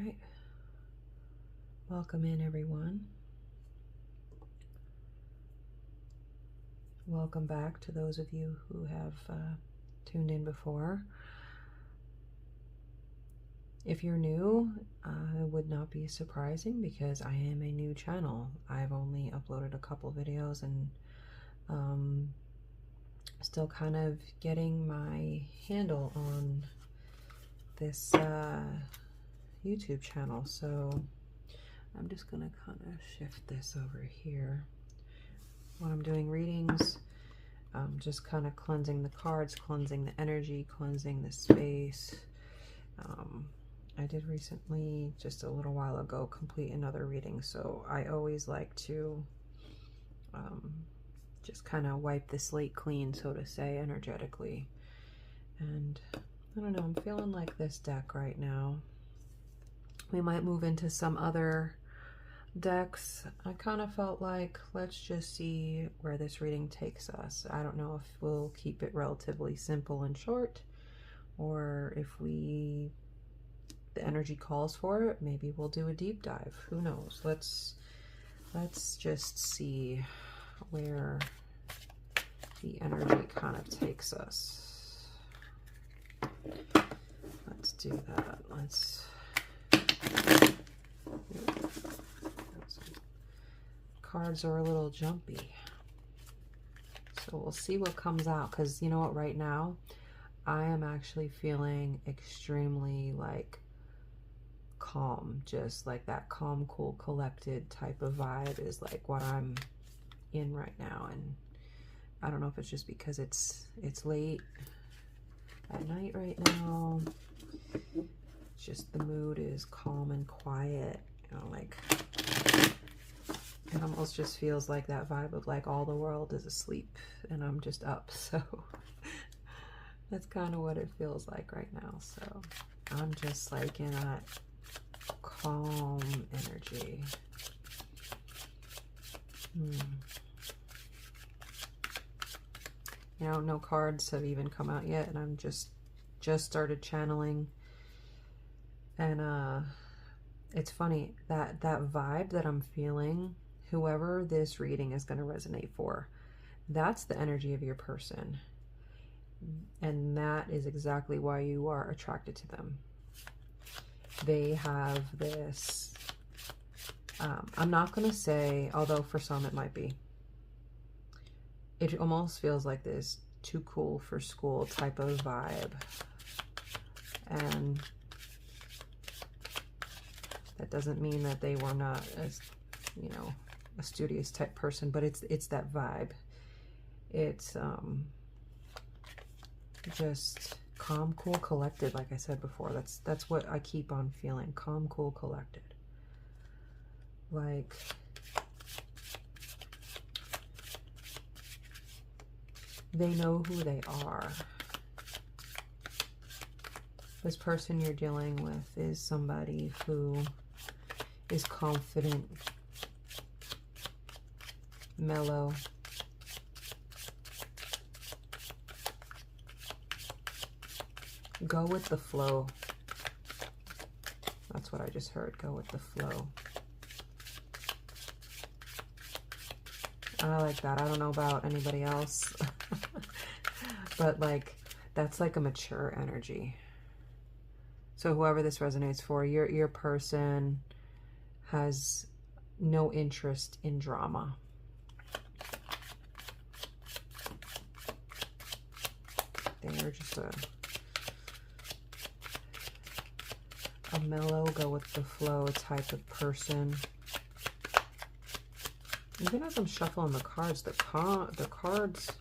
right. Welcome in, everyone. Welcome back to those of you who have tuned in before. If you're new, it would not be surprising because I am a new channel. I've only uploaded a couple videos and still kind of getting my handle on this YouTube channel. So I'm just gonna kind of shift this over here. When I'm doing readings, just kind of cleansing the cards, cleansing the energy, cleansing the space. I did recently, just a little while ago, complete another reading, so I always like to just kind of wipe the slate clean, so to say, energetically. And I don't know, I'm feeling like this deck right now. We might move into some other decks. I kind of felt like, let's just see where this reading takes us. I don't know if we'll keep it relatively simple and short, or if the energy calls for it, maybe we'll do a deep dive. Who knows? Let's just see where the energy kind of takes us. Let's do that. Cards are a little jumpy, so we'll see what comes out, because you know what, right now I am actually feeling extremely like calm, just like that calm, cool, collected type of vibe is like what I'm in right now. And I don't know if it's just because it's late at night right now. It's just the mood is calm and quiet, you know, like it almost just feels like that vibe of like all the world is asleep and I'm just up. So that's kind of what it feels like right now. So I'm just like in that calm energy. You know, no cards have even come out yet, and I'm just started channeling. And it's funny that vibe that I'm feeling, whoever this reading is going to resonate for, that's the energy of your person, and that is exactly why you are attracted to them. They have this I'm not going to say, although for some it might be, it almost feels like this too cool for school type of vibe. And that doesn't mean that they were not, as you know, a studious type person, but it's that vibe. It's just calm, cool, collected. Like I said before, that's what I keep on feeling. Calm, cool, collected. Like they know who they are. This person you're dealing with is somebody who is confident, mellow, go with the flow. That's what I just heard. Go with the flow. I like that. I don't know about anybody else, but like that's like a mature energy. So whoever this resonates for, your person has no interest in drama. They are just a mellow, go with the flow type of person. Even as I'm shuffling the cards, the cards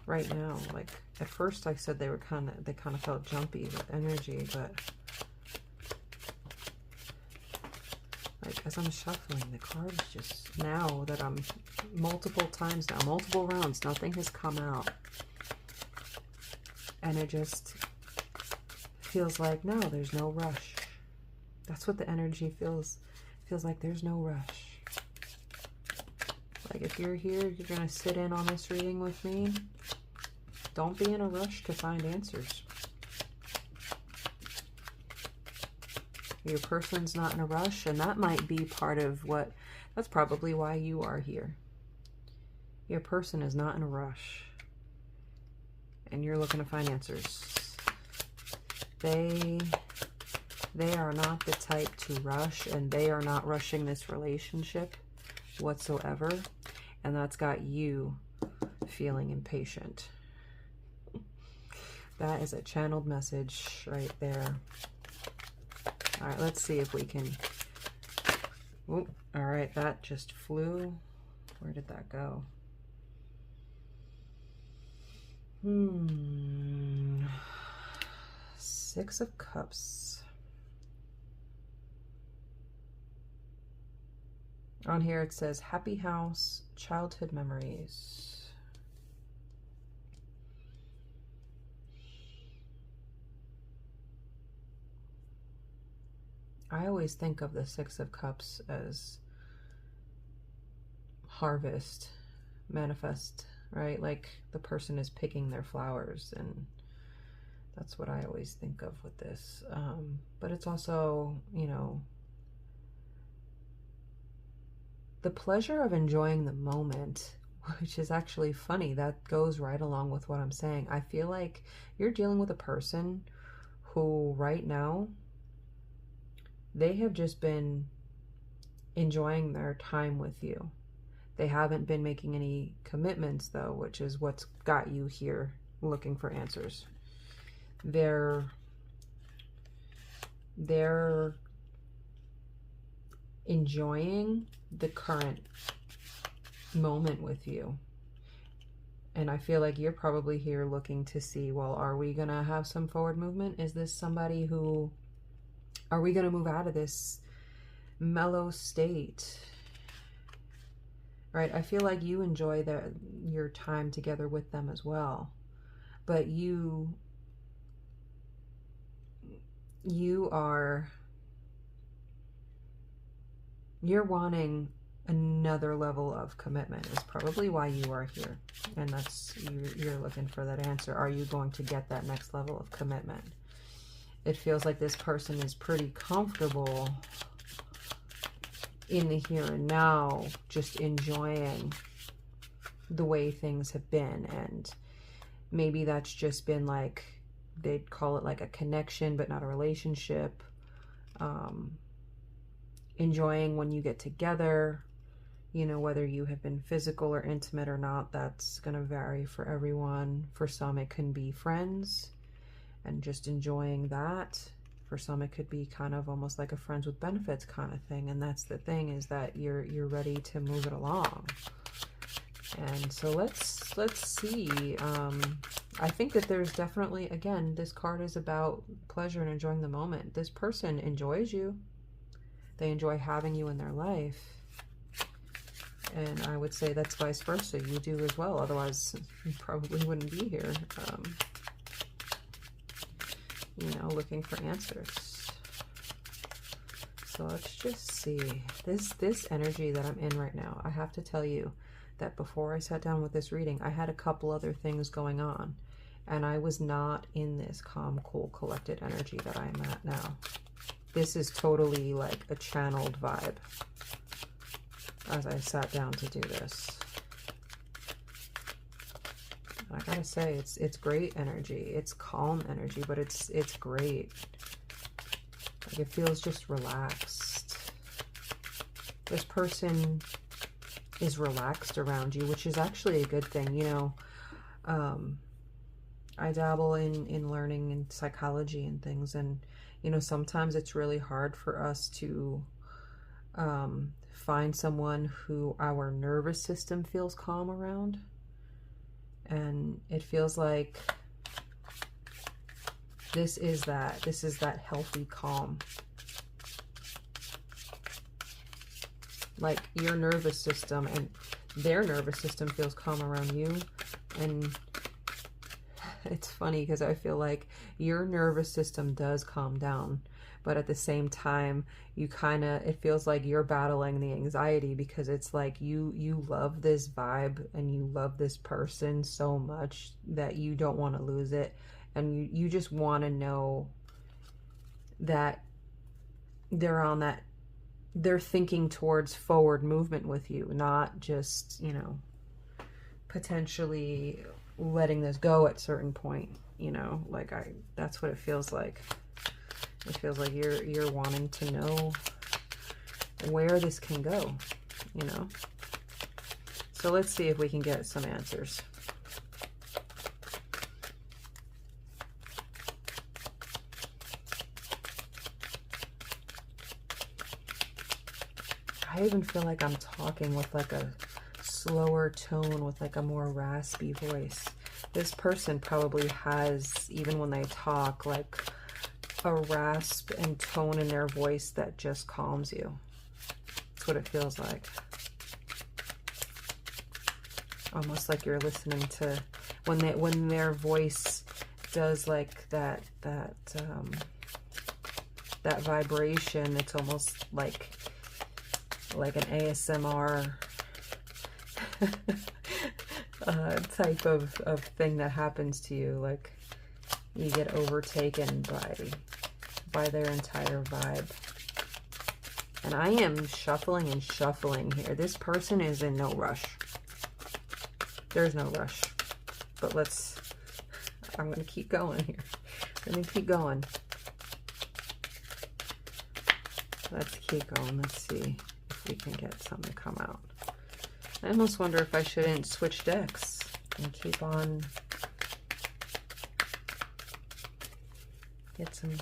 right now, like at first I said they kind of felt jumpy with energy, but like as I'm shuffling the cards, just now that I'm multiple times now, multiple rounds, nothing has come out, and it just feels like no, there's no rush. That's what the energy feels like. There's no rush. Like if you're here, you're going to sit in on this reading with me, don't be in a rush to find answers. Your person's not in a rush, and that might be part of what, that's probably why you are here. Your person is not in a rush, and you're looking to find answers. They are not the type to rush, and they are not rushing this relationship whatsoever, and that's got you feeling impatient. That is a channeled message right there. All right, let's see if we can... Oh, all right, that just flew. Where did that go? Six of Cups. On here it says happy house, childhood memories. I always think of the Six of Cups as harvest, manifest, right? Like the person is picking their flowers, and that's what I always think of with this. But it's also, you know, the pleasure of enjoying the moment, which is actually funny. That goes right along with what I'm saying. I feel like you're dealing with a person who right now, they have just been enjoying their time with you. They haven't been making any commitments though, which is what's got you here looking for answers. They're enjoying the current moment with you. And I feel like you're probably here looking to see, well, are we going to have some forward movement? Is this somebody who, are we going to move out of this mellow state? Right? I feel like you enjoy your time together with them as well. But you're wanting another level of commitment is probably why you are here. And that's, you're looking for that answer. Are you going to get that next level of commitment? It feels like this person is pretty comfortable in the here and now, just enjoying the way things have been. And maybe that's just been like, they'd call it like a connection, but not a relationship. Enjoying when you get together, you know, whether you have been physical or intimate or not, that's going to vary for everyone. For some, it can be friends and just enjoying that. For some, it could be kind of almost like a friends with benefits kind of thing. And that's the thing, is that you're ready to move it along. And so let's see. I think that there's definitely, again, this card is about pleasure and enjoying the moment. This person enjoys you. They enjoy having you in their life. And I would say that's vice versa. You do as well. Otherwise, you probably wouldn't be here. You know, looking for answers. So let's just see. This energy that I'm in right now, I have to tell you that before I sat down with this reading, I had a couple other things going on. And I was not in this calm, cool, collected energy that I am at now. This is totally like a channeled vibe as I sat down to do this. I gotta say, it's great energy. It's calm energy, but it's great. Like, it feels just relaxed. This person is relaxed around you, which is actually a good thing. You know, I dabble in learning and psychology and things, and you know, sometimes it's really hard for us to find someone who our nervous system feels calm around. And it feels like this is that healthy calm. Like your nervous system and their nervous system feels calm around you. And it's funny because I feel like your nervous system does calm down, but at the same time, it feels like you're battling the anxiety, because it's like you love this vibe and you love this person so much that you don't want to lose it. And you just want to know that they're on that, they're thinking towards forward movement with you, not just, you know, potentially letting this go at certain point, you know, like that's what it feels like. It feels like you're wanting to know where this can go, you know. So let's see if we can get some answers. I even feel like I'm talking with like a slower tone, with like a more raspy voice. This person probably has, even when they talk, like a rasp and tone in their voice that just calms you. That's what it feels like. Almost like you're listening to when their voice does like that vibration. It's almost like an ASMR type of thing that happens to you. Like you get overtaken by their entire vibe. And I am shuffling and shuffling here. This person is in no rush. There's no rush. But I'm going to keep going here. Let me keep going. Let's keep going. Let's see if we can get something to come out. I almost wonder if I shouldn't switch decks and keep on. Get some.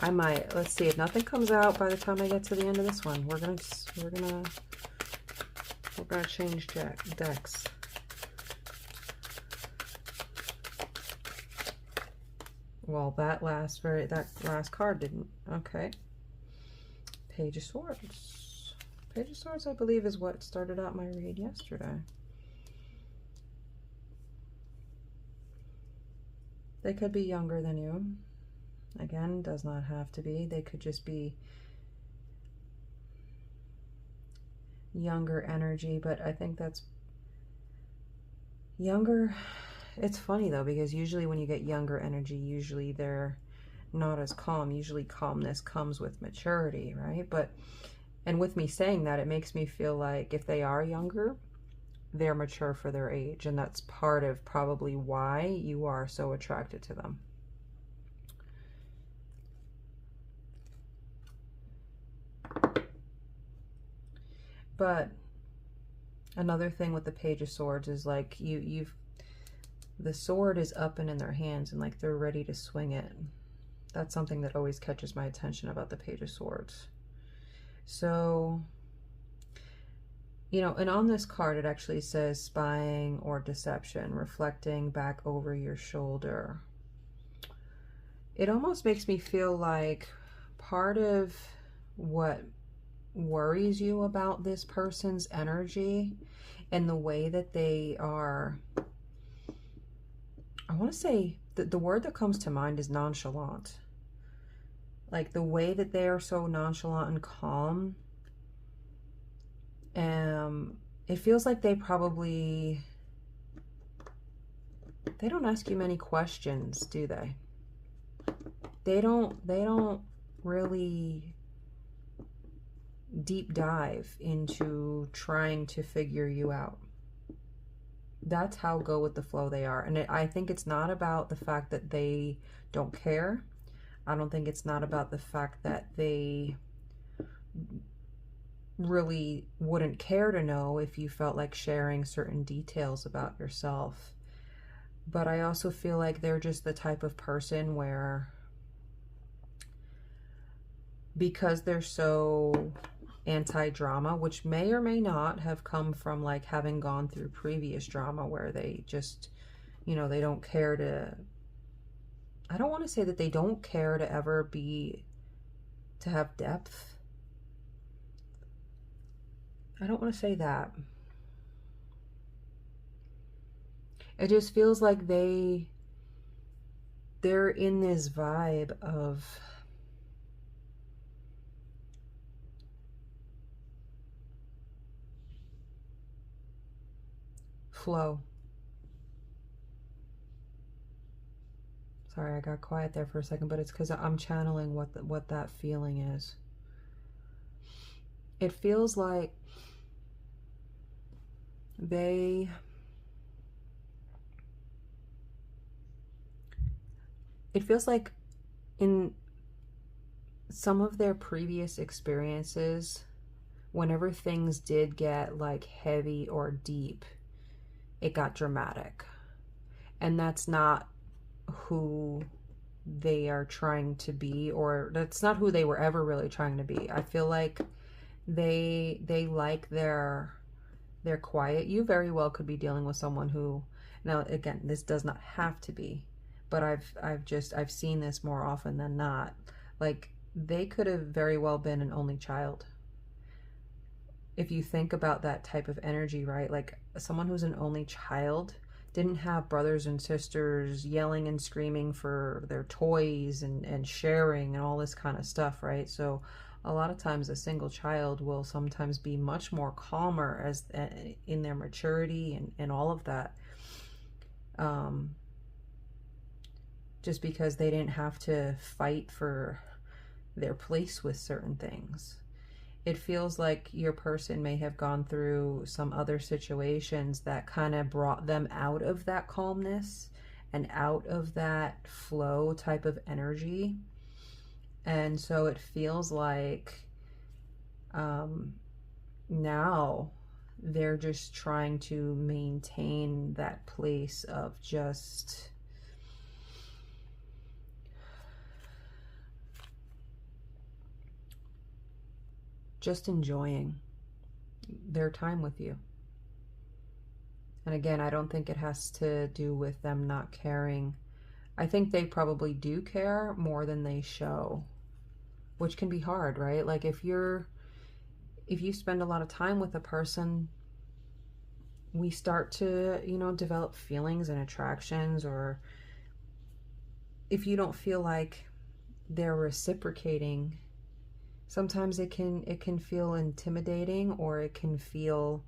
I might. Let's see if nothing comes out by the time I get to the end of this one. We're gonna change decks. Well, that last card didn't. Okay. Page of Swords. Page of Swords, I believe, is what started out my read yesterday. They could be younger than you. Again, does not have to be. They could just be younger energy, but I think that's younger. It's funny though, because usually when you get younger energy, usually they're not as calm. Usually calmness comes with maturity, right? And with me saying that, it makes me feel like if they are younger, they're mature for their age, and that's part of probably why you are so attracted to them. But another thing with the Page of Swords is like the sword is up and in their hands, and like they're ready to swing it. That's something that always catches my attention about the Page of Swords. So, you know, and on this card it actually says spying or deception, reflecting back over your shoulder. It almost makes me feel like part of what worries you about this person's energy and the way that they are, I want to say that the word that comes to mind is nonchalant. Like the way that they are so nonchalant and calm. It feels like they don't ask you many questions, do they? They don't really deep dive into trying to figure you out. That's how go with the flow they are. And I think it's not about the fact that they don't care. I don't think it's not about the fact that they really wouldn't care to know if you felt like sharing certain details about yourself. But I also feel like they're just the type of person where, because they're so anti-drama, which may or may not have come from like having gone through previous drama where they just, you know, they don't care to, I don't want to say that they don't care to ever to have depth. I don't want to say that. It just feels like they're in this vibe of flow. Sorry, I got quiet there for a second, but it's because I'm channeling what that feeling is. It feels like it feels like in some of their previous experiences, whenever things did get like heavy or deep, it got dramatic. And that's not who they are trying to be, or that's not who they were ever really trying to be. I feel like they like their quiet. You very well could be dealing with someone who, now again, this does not have to be, but I've seen this more often than not. Like, they could have very well been an only child. If you think about that type of energy, right? Like, someone who's an only child didn't have brothers and sisters yelling and screaming for their toys and sharing and all this kind of stuff, right? So a lot of times a single child will sometimes be much more calmer as in their maturity and all of that. Just because they didn't have to fight for their place with certain things. It feels like your person may have gone through some other situations that kind of brought them out of that calmness and out of that flow type of energy. And so it feels like now they're just trying to maintain that place of just enjoying their time with you. And again, I don't think it has to do with them not caring. I think they probably do care more than they show, which can be hard, right? Like, if you spend a lot of time with a person, we start to, develop feelings and attractions, or if you don't feel like they're reciprocating, sometimes it can feel intimidating, or it can feel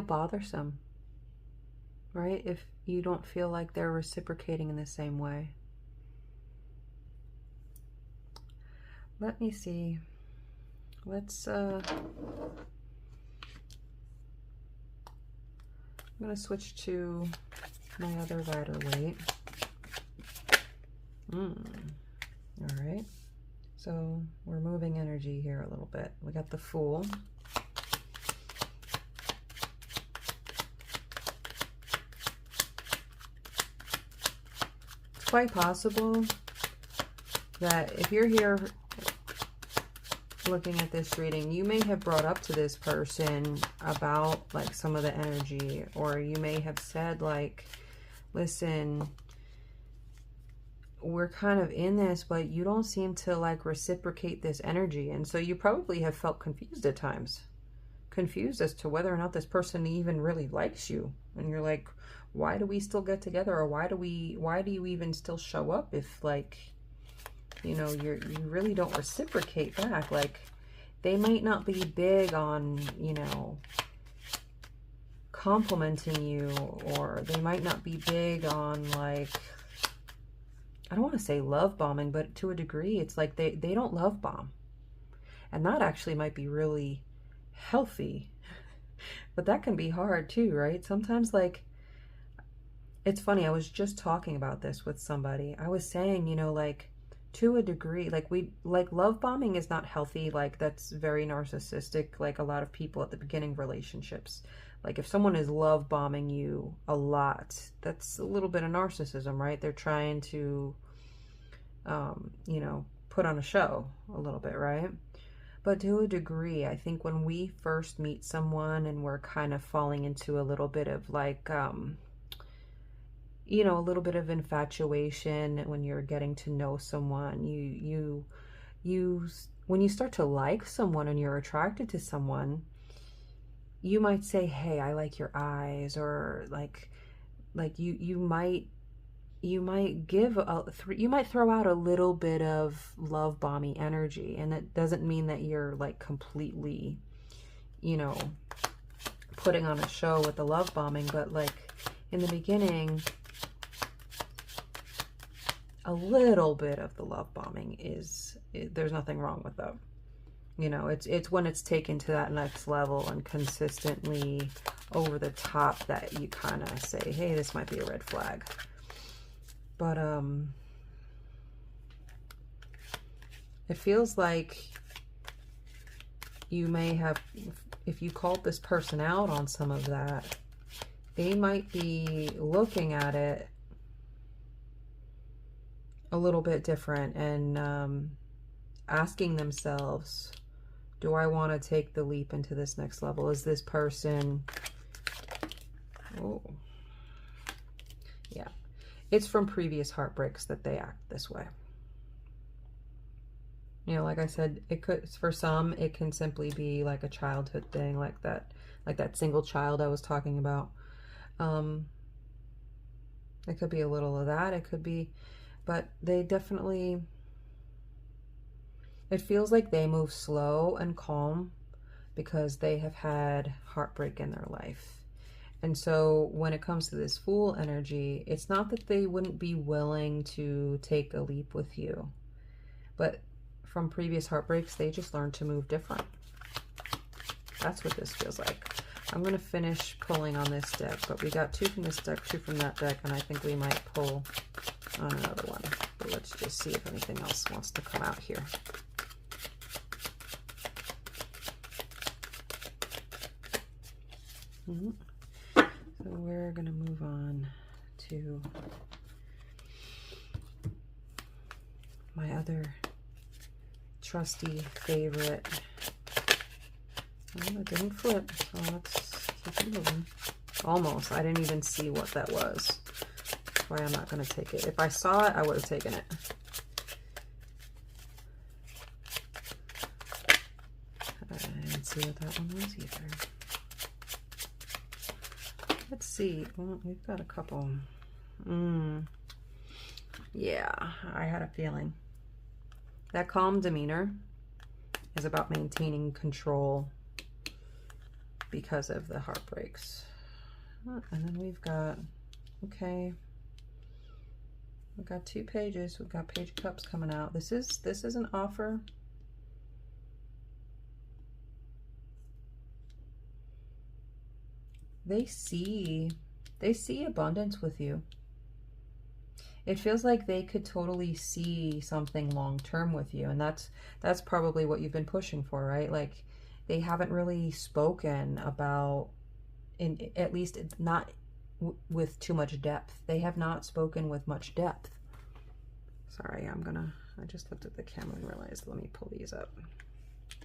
bothersome, right? If you don't feel like they're reciprocating in the same way. Let me see. Let's I'm going to switch to my other Rider-Waite. All right. So we're moving energy here a little bit. We got the Fool. It's quite possible that if you're here looking at this reading, you may have brought up to this person about like some of the energy, or you may have said like, listen, we're kind of in this, but you don't seem to like reciprocate this energy. And so you probably have felt confused at times, confused as to whether or not this person even really likes you. And you're like, why do we still get together? Or why do you even still show up if, like, you really don't reciprocate back? Like, they might not be big on, complimenting you, or they might not be big on, like, I don't want to say love bombing, but to a degree, it's like they don't love bomb. And that actually might be really healthy, but that can be hard too, right? Sometimes, like, it's funny, I was just talking about this with somebody. I was saying, like, to a degree, like love bombing is not healthy. Like, that's very narcissistic. Like, a lot of people at the beginning of relationships, like, if someone is love bombing you a lot, that's a little bit of narcissism, right? They're trying to put on a show a little bit, right? But to a degree, I think when we first meet someone and we're kind of falling into a little bit of like a little bit of infatuation, when you're getting to know someone, when you start to like someone and you're attracted to someone, you might say, hey, I like your eyes, or like you might throw out a little bit of love bomby energy. And that doesn't mean that you're like completely you know, putting on a show with the love bombing, but like in the beginning, a little bit of the love bombing there's nothing wrong with that. You know, it's when it's taken to that next level and consistently over the top that you kind of say, hey, this might be a red flag. But it feels like you may have, if you called this person out on some of that, they might be looking at it a little bit different and asking themselves, do I want to take the leap into this next level? Is this person... Oh. Yeah. It's from previous heartbreaks that they act this way. You know, like I said, it could, for some, it can simply be like a childhood thing, like that single child I was talking about. It could be a little of that. It could be, but they definitely, it feels like they move slow and calm because they have had heartbreak in their life. And so when it comes to this Fool energy, it's not that they wouldn't be willing to take a leap with you, but from previous heartbreaks, they just learned to move different. That's what this feels like. I'm going to finish pulling on this deck, but we got 2 from this deck, 2 from that deck, and I think we might pull on another one. But let's just see if anything else wants to come out here. So we're going to move on to my other trusty favorite. Oh, it didn't flip, so let's keep it moving. Almost. I didn't even see what that was. That's why I'm not going to take it. If I saw it, I would have taken it. I didn't see what that one was either. Let's see. Well, we've got a couple. Yeah, I had a feeling. That calm demeanor is about maintaining control because of the heartbreaks. And then we've got, okay, we've got 2 pages. We've got Page of Cups coming out. This is an offer. They see abundance with you. It feels like they could totally see something long-term with you, and that's probably what you've been pushing for, right? Like, they haven't really spoken about, at least not with too much depth. They have not spoken with much depth. Sorry, I just looked at the camera and realized, let me pull these up.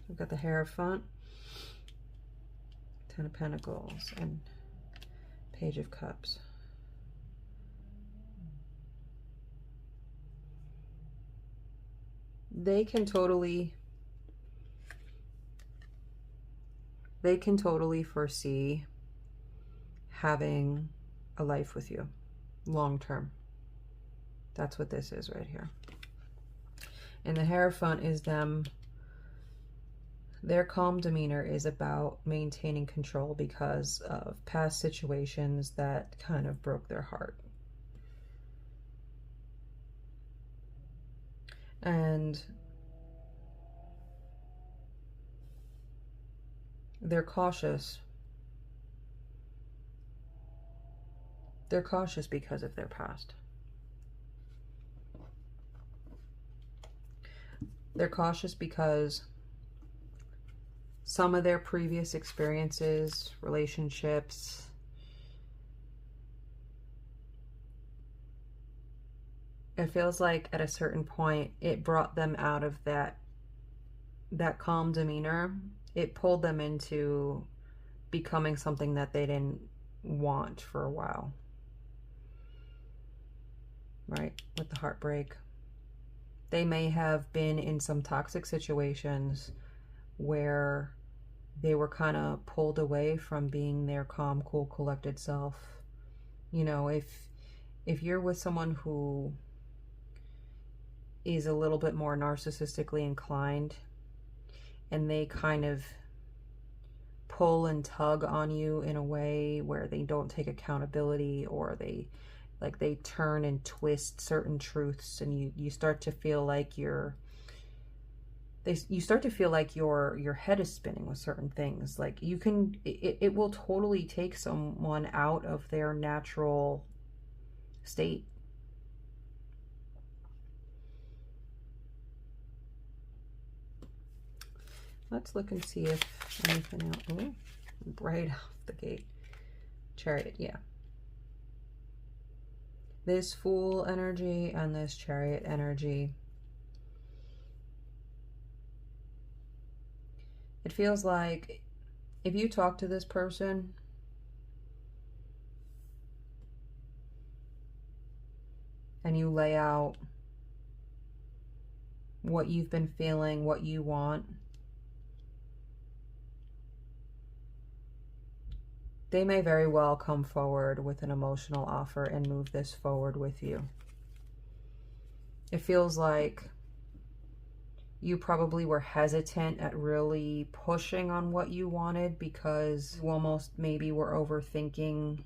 We've got the Hierophant, 10 of Pentacles, and Page of Cups. They can totally foresee having a life with you long term. That's what this is right here. And the Hierophant is them. Their calm demeanor is about maintaining control because of past situations that kind of broke their heart. And they're cautious. They're cautious because of their past. They're cautious because some of their previous experiences, relationships, it feels like at a certain point it brought them out of that calm demeanor. It pulled them into becoming something that they didn't want for a while, right? With the heartbreak, they may have been in some toxic situations where they were kind of pulled away from being their calm, cool, collected self. You know, if you're with someone who is a little bit more narcissistically inclined and they kind of pull and tug on you in a way where they don't take accountability, or they turn and twist certain truths, and you start to feel like your head is spinning with certain things. Like it will totally take someone out of their natural state. Let's look and see if anything else. Oh, right off the gate. Chariot, yeah. This Fool energy and this Chariot energy. It feels like if you talk to this person, and you lay out what you've been feeling, what you want, they may very well come forward with an emotional offer and move this forward with you. It feels like you probably were hesitant at really pushing on what you wanted because you almost maybe were overthinking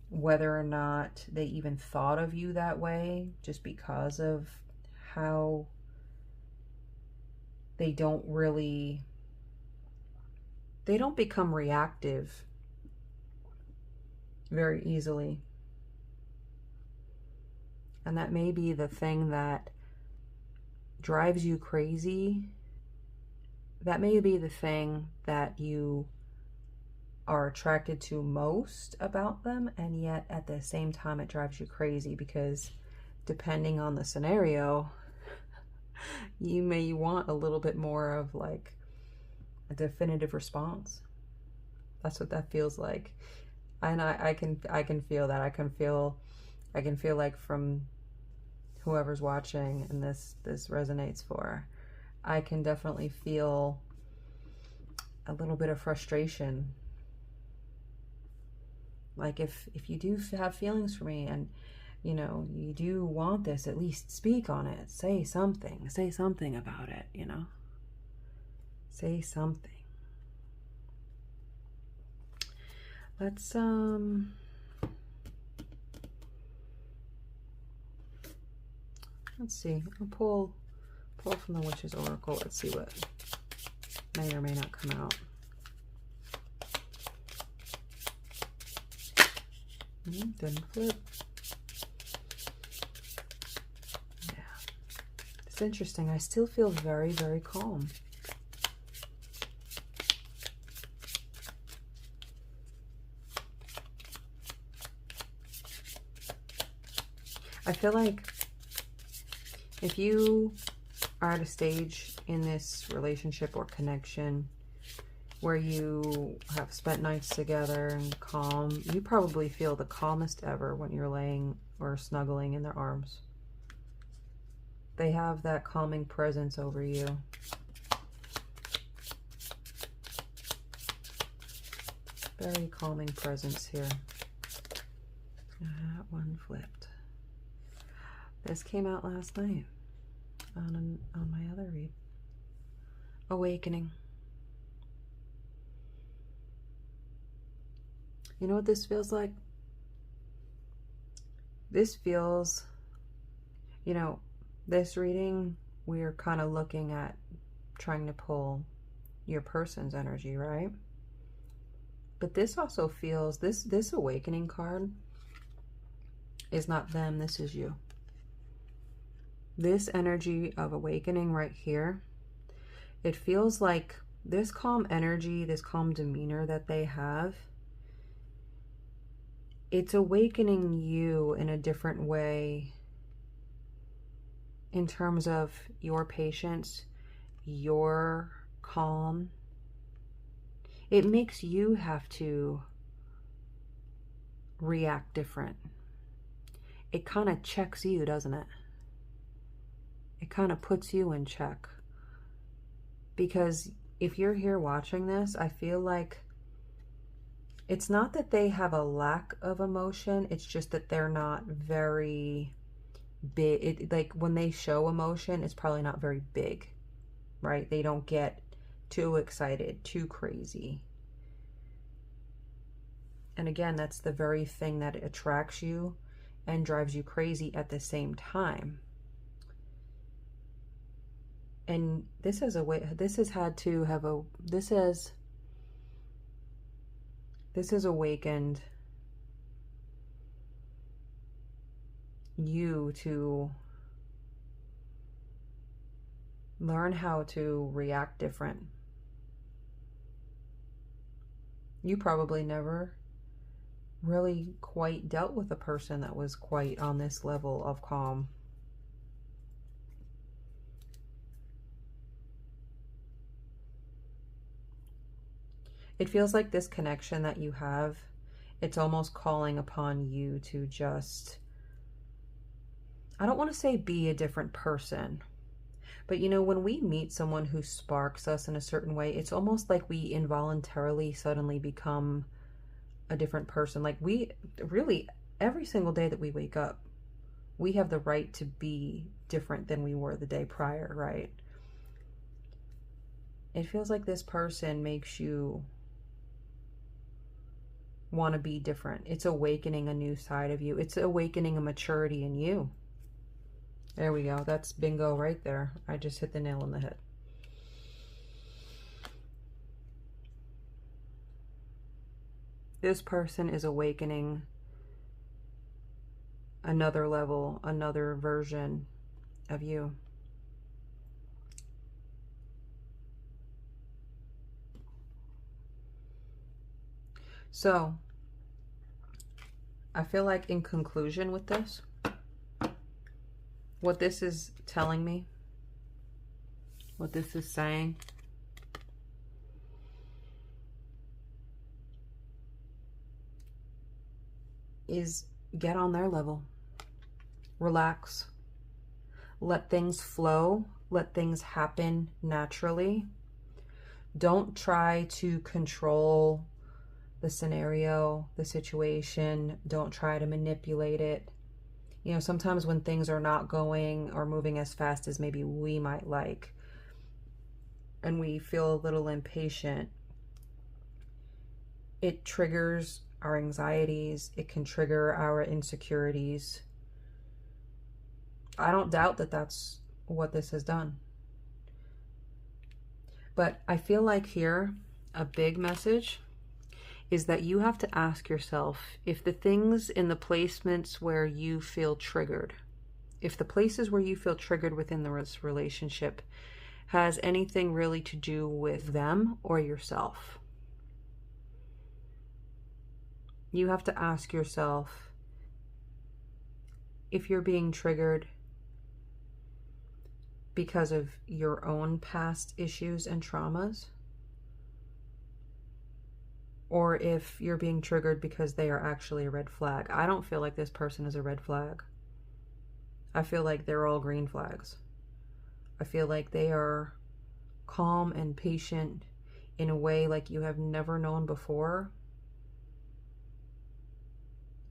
whether or not they even thought of you that way, just because of how they don't become reactive very easily. And that may be the thing that drives you crazy. That may be the thing that you are attracted to most about them, and yet at the same time it drives you crazy, because depending on the scenario, you may want a little bit more of like a definitive response. That's what that feels like. And I can feel that. I can feel like, from whoever's watching and this resonates for, I can definitely feel a little bit of frustration. Like if you do have feelings for me, and you know you do want this, at least speak on it. Say something about it, you know. Say something. Let's see. I'll pull from the Witch's Oracle. Let's see what may or may not come out. Didn't flip. Yeah. It's interesting. I still feel very, very calm. I feel like if you are at a stage in this relationship or connection where you have spent nights together and calm, you probably feel the calmest ever when you're laying or snuggling in their arms. They have that calming presence over you. Very calming presence here. That one flipped. This came out last night on my other read. Awakening. You know what this feels like? This feels, you know, this reading, we're kind of looking at trying to pull your person's energy, right? But this also feels, this awakening card is not them, this is you. This energy of awakening right here, it feels like this calm energy, this calm demeanor that they have, it's awakening you in a different way in terms of your patience, your calm. It makes you have to react different. It kind of checks you, doesn't it? It kind of puts you in check. Because if you're here watching this, I feel like it's not that they have a lack of emotion, it's just that they're not very big. Like when they show emotion, it's probably not very big, right? They don't get too excited, too crazy. And again, that's the very thing that attracts you and drives you crazy at the same time. And this is a way, this has had to have a, this has awakened you to learn how to react different. You probably never really quite dealt with a person that was quite on this level of calm. It feels like this connection that you have, it's almost calling upon you to just, I don't want to say be a different person, but you know, when we meet someone who sparks us in a certain way, it's almost like we involuntarily suddenly become a different person. Like we really, every single day that we wake up, we have the right to be different than we were the day prior, right? It feels like this person makes you want to be different. It's awakening a new side of you. It's awakening a maturity in you. There we go. That's bingo right there. I just hit the nail on the head. This person is awakening another level, another version of you. So, I feel like in conclusion with this, what this is telling me, what this is saying, is get on their level. Relax. Let things flow. Let things happen naturally. Don't try to control the scenario, the situation. Don't try to manipulate it. You know, sometimes when things are not going or moving as fast as maybe we might like, and we feel a little impatient, it triggers our anxieties. It can trigger our insecurities. I don't doubt that that's what this has done. But I feel like here, a big message is that you have to ask yourself if the things in the placements where you feel triggered, if the places where you feel triggered within this relationship has anything really to do with them or yourself. You have to ask yourself if you're being triggered because of your own past issues and traumas, or if you're being triggered because they are actually a red flag. I don't feel like this person is a red flag. I feel like they're all green flags. I feel like they are calm and patient in a way like you have never known before.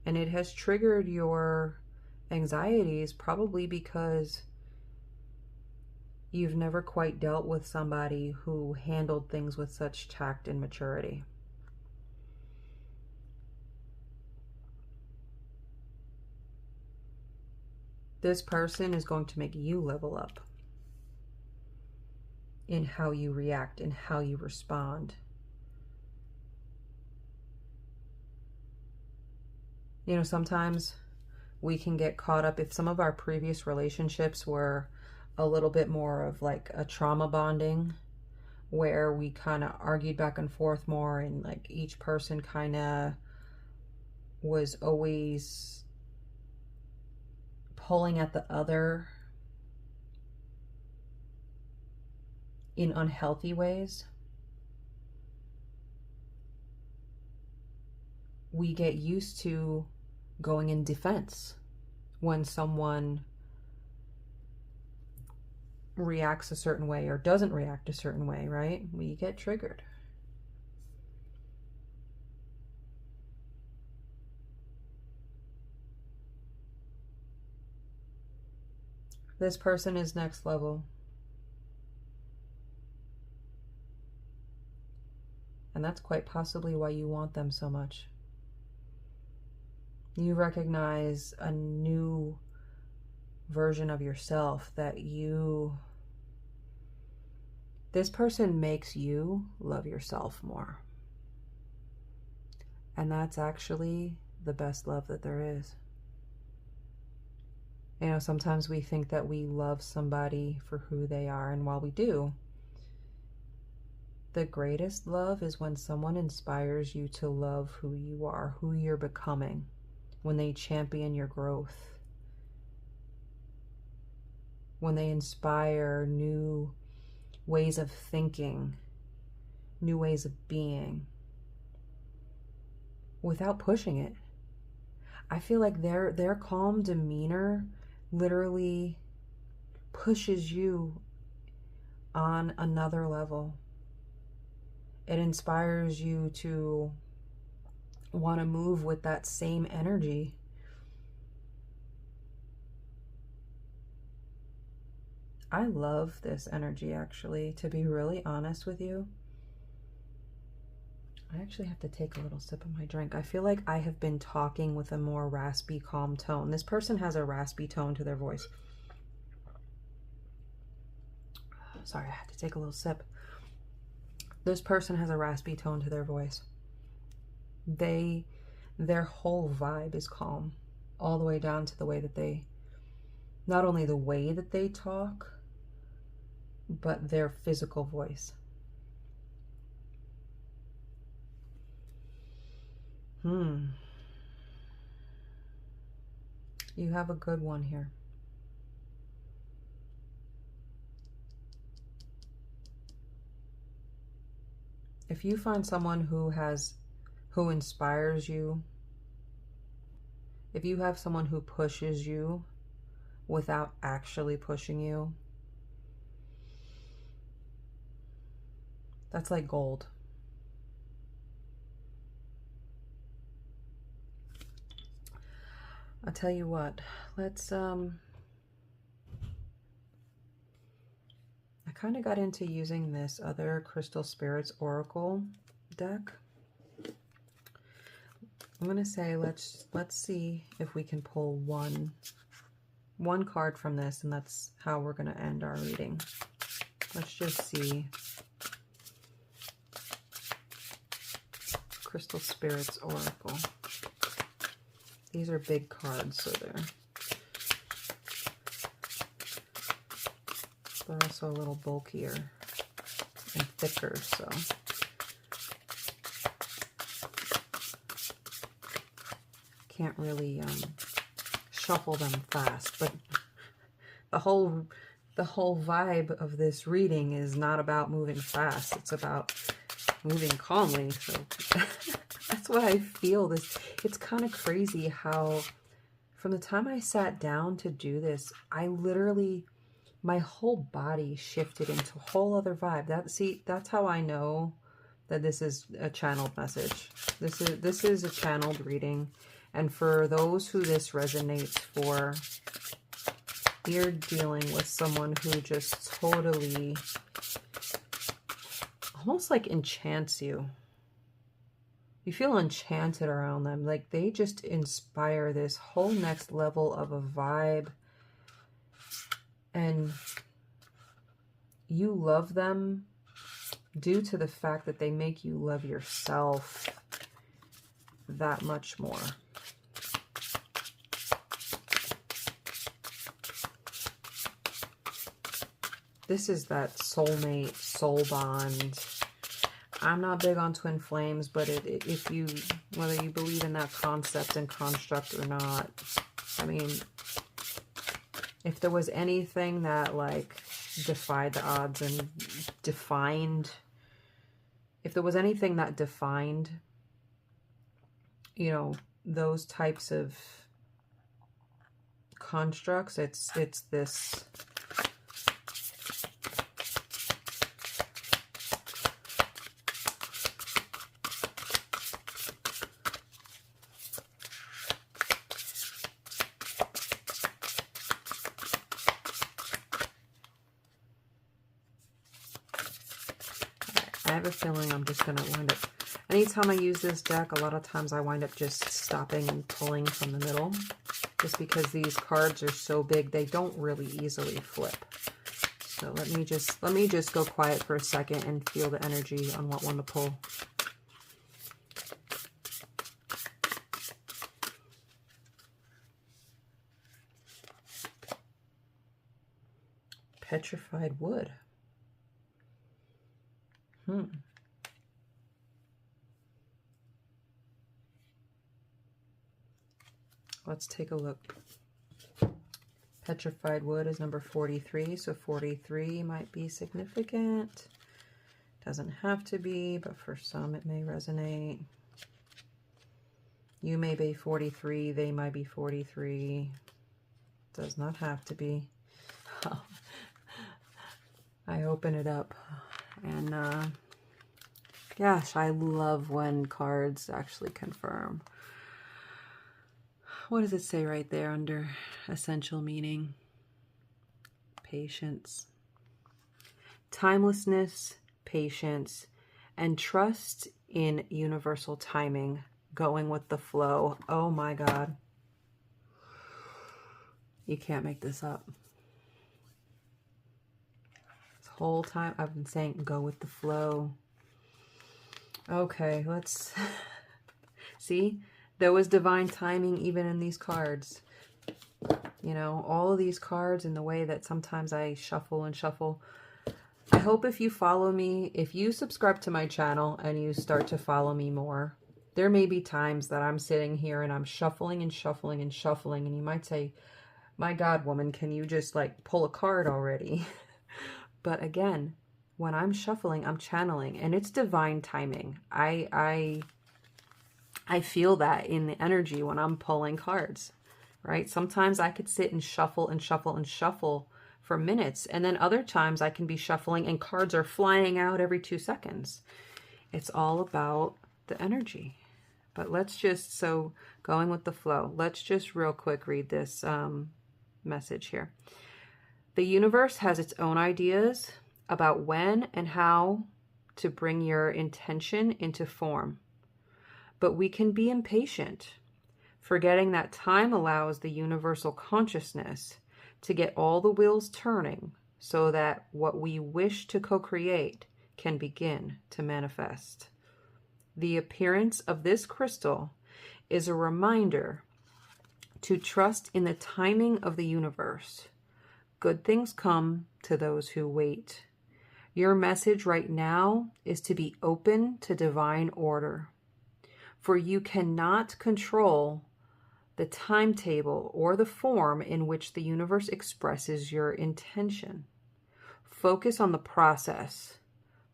And it has triggered your anxieties probably because you've never quite dealt with somebody who handled things with such tact and maturity. This person is going to make you level up in how you react and how you respond. You know, sometimes we can get caught up if some of our previous relationships were a little bit more of like a trauma bonding, where we kind of argued back and forth more, and like each person kind of was always pulling at the other in unhealthy ways. We get used to going in defense when someone reacts a certain way or doesn't react a certain way, right? We get triggered. This person is next level. And that's quite possibly why you want them so much. You recognize a new version of yourself that this person makes you love yourself more. And that's actually the best love that there is. You know, sometimes we think that we love somebody for who they are, and while we do, the greatest love is when someone inspires you to love who you are, who you're becoming, when they champion your growth, when they inspire new ways of thinking, new ways of being, without pushing it. I feel like their calm demeanor literally pushes you on another level. It inspires you to want to move with that same energy. I love this energy, actually, to be really honest with you. I actually have to take a little sip of my drink. I feel like I have been talking with a more raspy, calm tone. This person has a raspy tone to their voice. Sorry, I had to take a little sip. This person has a raspy tone to their voice. Their whole vibe is calm, all the way down to the way that they, not only the way that they talk, but their physical voice. You have a good one here. If you find someone who inspires you, if you have someone who pushes you without actually pushing you, that's like gold. I'll tell you what, let's, I kind of got into using this other Crystal Spirits Oracle deck. I'm going to say, let's see if we can pull one card from this, and that's how we're going to end our reading. Let's just see. Crystal Spirits Oracle. These are big cards, so they're also a little bulkier and thicker, so can't really shuffle them fast. But the whole vibe of this reading is not about moving fast. It's about moving calmly. So that's what I feel. It's kind of crazy how from the time I sat down to do this, I literally, my whole body shifted into a whole other vibe. That's how I know that this is a channeled message. This is a channeled reading. And for those who this resonates for, you're dealing with someone who just totally, almost like enchants you. You feel enchanted around them. Like they just inspire this whole next level of a vibe. And you love them due to the fact that they make you love yourself that much more. This is that soulmate, soul bond. I'm not big on twin flames, but whether you believe in that concept and construct or not, I mean, if there was anything that like defied the odds and defined, if there was anything that defined, you know, those types of constructs, it's this. I have a feeling I'm just going to wind up, anytime I use this deck, a lot of times I wind up just stopping and pulling from the middle, just because these cards are so big, they don't really easily flip. So let me just go quiet for a second and feel the energy on what one to pull. Petrified wood. Let's take a look. Petrified wood is number 43, so 43 might be significant. Doesn't have to be, but for some it may resonate. You may be 43, they might be 43. Does not have to be. I open it up, and gosh, I love when cards actually confirm. What does it say right there under essential meaning? Patience. Timelessness, patience, and trust in universal timing, going with the flow. Oh my God. You can't make this up. This whole time I've been saying go with the flow. Okay, let's see. There was divine timing even in these cards. You know, all of these cards in the way that sometimes I shuffle and shuffle. I hope if you follow me, if you subscribe to my channel and you start to follow me more, there may be times that I'm sitting here and I'm shuffling and shuffling and shuffling, and you might say, my God, woman, can you just like pull a card already? But again, when I'm shuffling, I'm channeling, and it's divine timing. I feel that in the energy when I'm pulling cards, right? Sometimes I could sit and shuffle and shuffle and shuffle for minutes, and then other times I can be shuffling and cards are flying out every 2 seconds. It's all about the energy. But let's just, so going with the flow, let's just real quick read this message here. The universe has its own ideas about when and how to bring your intention into form. But we can be impatient, forgetting that time allows the universal consciousness to get all the wheels turning so that what we wish to co-create can begin to manifest. The appearance of this crystal is a reminder to trust in the timing of the universe. Good things come to those who wait. Your message right now is to be open to divine order. For you cannot control the timetable or the form in which the universe expresses your intention. Focus on the process,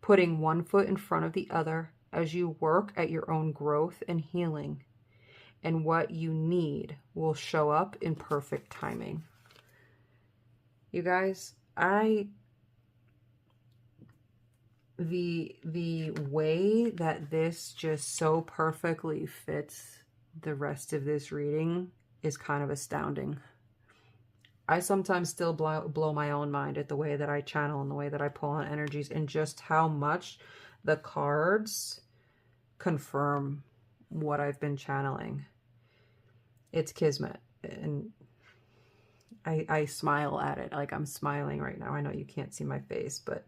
putting one foot in front of the other as you work at your own growth and healing. And what you need will show up in perfect timing. You guys, the way that this just so perfectly fits the rest of this reading is kind of astounding. I sometimes still blow my own mind at the way that I channel and the way that I pull on energies, and just how much the cards confirm what I've been channeling. It's kismet, and I smile at it. Like, I'm smiling right now. I know you can't see my face, but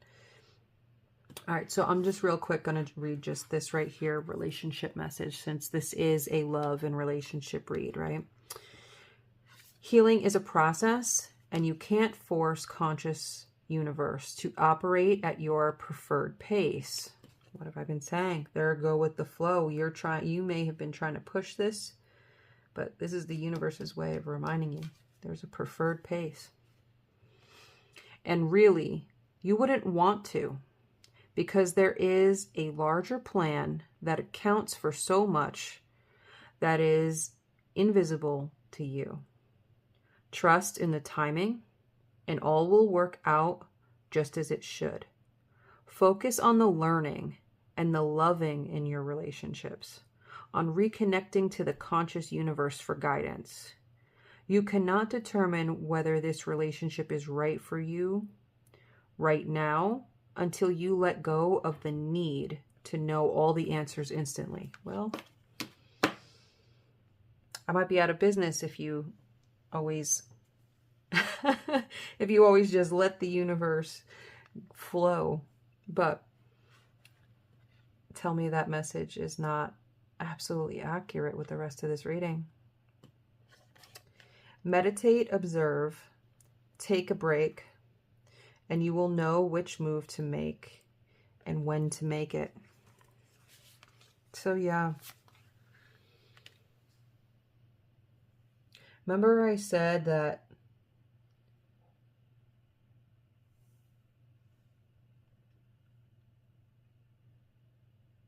all right, so I'm just real quick going to read just this right here, relationship message, since this is a love and relationship read, right? Healing is a process, and you can't force conscious universe to operate at your preferred pace. What have I been saying? There, go with the flow. You may have been trying to push this, but this is the universe's way of reminding you there's a preferred pace. And really, you wouldn't want to, because there is a larger plan that accounts for so much that is invisible to you. Trust in the timing, and all will work out just as it should. Focus on the learning and the loving in your relationships, on reconnecting to the conscious universe for guidance. You cannot determine whether this relationship is right for you right now until you let go of the need to know all the answers instantly. Well, I might be out of business if you always if you always just let the universe flow. But tell me that message is not absolutely accurate with the rest of this reading. Meditate, observe, take a break, and you will know which move to make and when to make it. So yeah. Remember I said that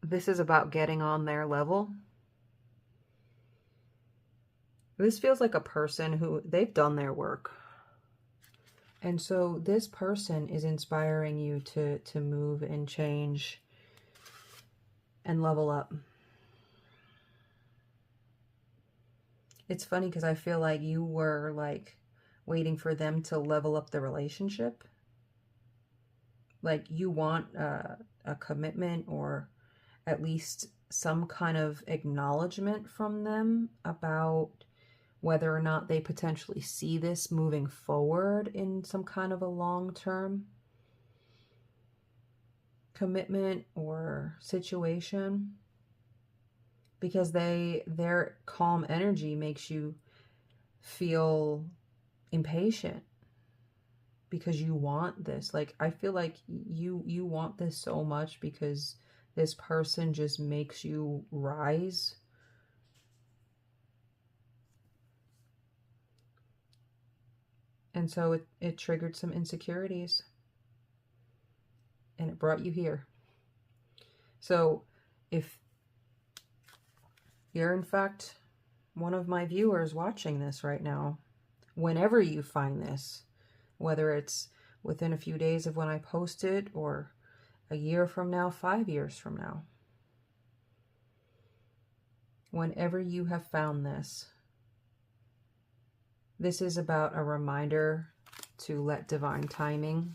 this is about getting on their level? This feels like a person who, they've done their work. And so this person is inspiring you to move and change and level up. It's funny because I feel like you were like waiting for them to level up the relationship. Like you want a commitment or at least some kind of acknowledgement from them about whether or not they potentially see this moving forward in some kind of a long-term commitment or situation. Because their calm energy makes you feel impatient because you want this. Like, I feel like you want this so much because this person just makes you rise. And so it triggered some insecurities. And it brought you here. So if you're in fact one of my viewers watching this right now, whenever you find this, whether it's within a few days of when I post it or a year from now, 5 years from now, whenever you have found this, this is about a reminder to let divine timing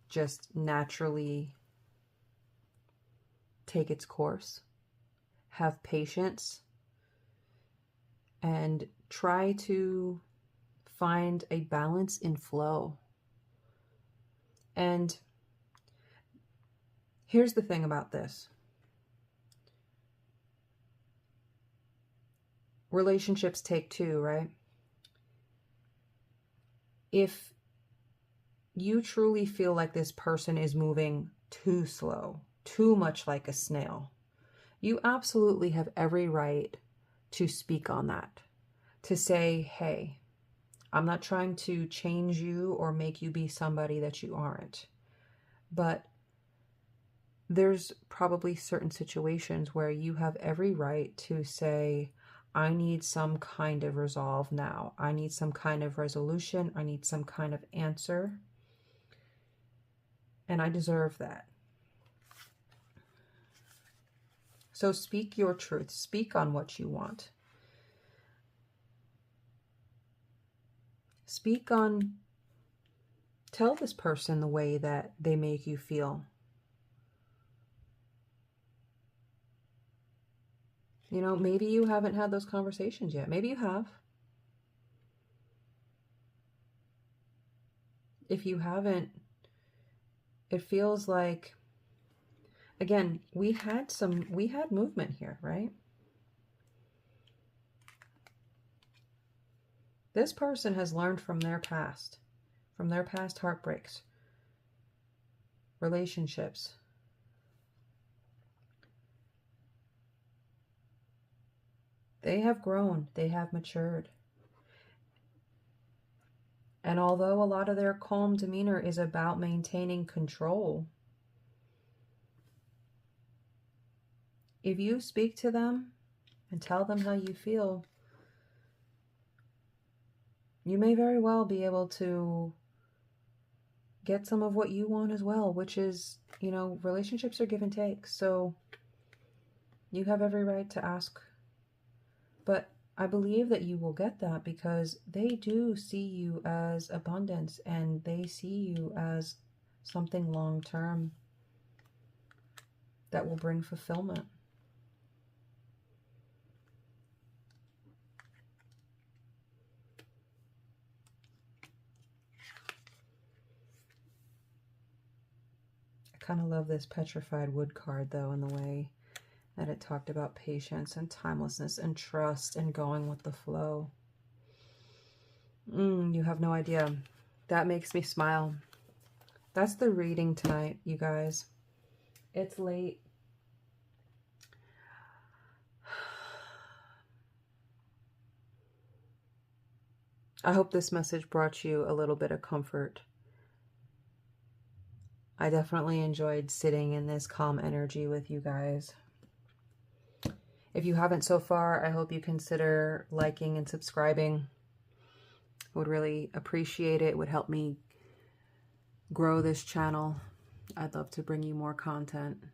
just naturally take its course. Have patience and try to find a balance in flow. And here's the thing about this. Relationships take two, right? If you truly feel like this person is moving too slow, too much like a snail, you absolutely have every right to speak on that. To say, hey, I'm not trying to change you or make you be somebody that you aren't. But there's probably certain situations where you have every right to say, I need some kind of resolve now. I need some kind of resolution. I need some kind of answer. And I deserve that. So speak your truth. Speak on what you want. Speak on, tell this person the way that they make you feel. You know, maybe you haven't had those conversations yet. Maybe you have. If you haven't, it feels like, again, we had movement here, right? This person has learned from their past heartbreaks, relationships. They have grown, they have matured. And although a lot of their calm demeanor is about maintaining control, if you speak to them and tell them how you feel, you may very well be able to get some of what you want as well, which is, you know, relationships are give and take. So you have every right to ask. But I believe that you will get that because they do see you as abundance and they see you as something long-term that will bring fulfillment. I kind of love this petrified wood card though, in the way that it talked about patience and timelessness and trust and going with the flow. You have no idea. That makes me smile. That's the reading tonight, you guys. It's late. I hope this message brought you a little bit of comfort. I definitely enjoyed sitting in this calm energy with you guys. If you haven't so far, I hope you consider liking and subscribing. I would really appreciate it. It would help me grow this channel. I'd love to bring you more content.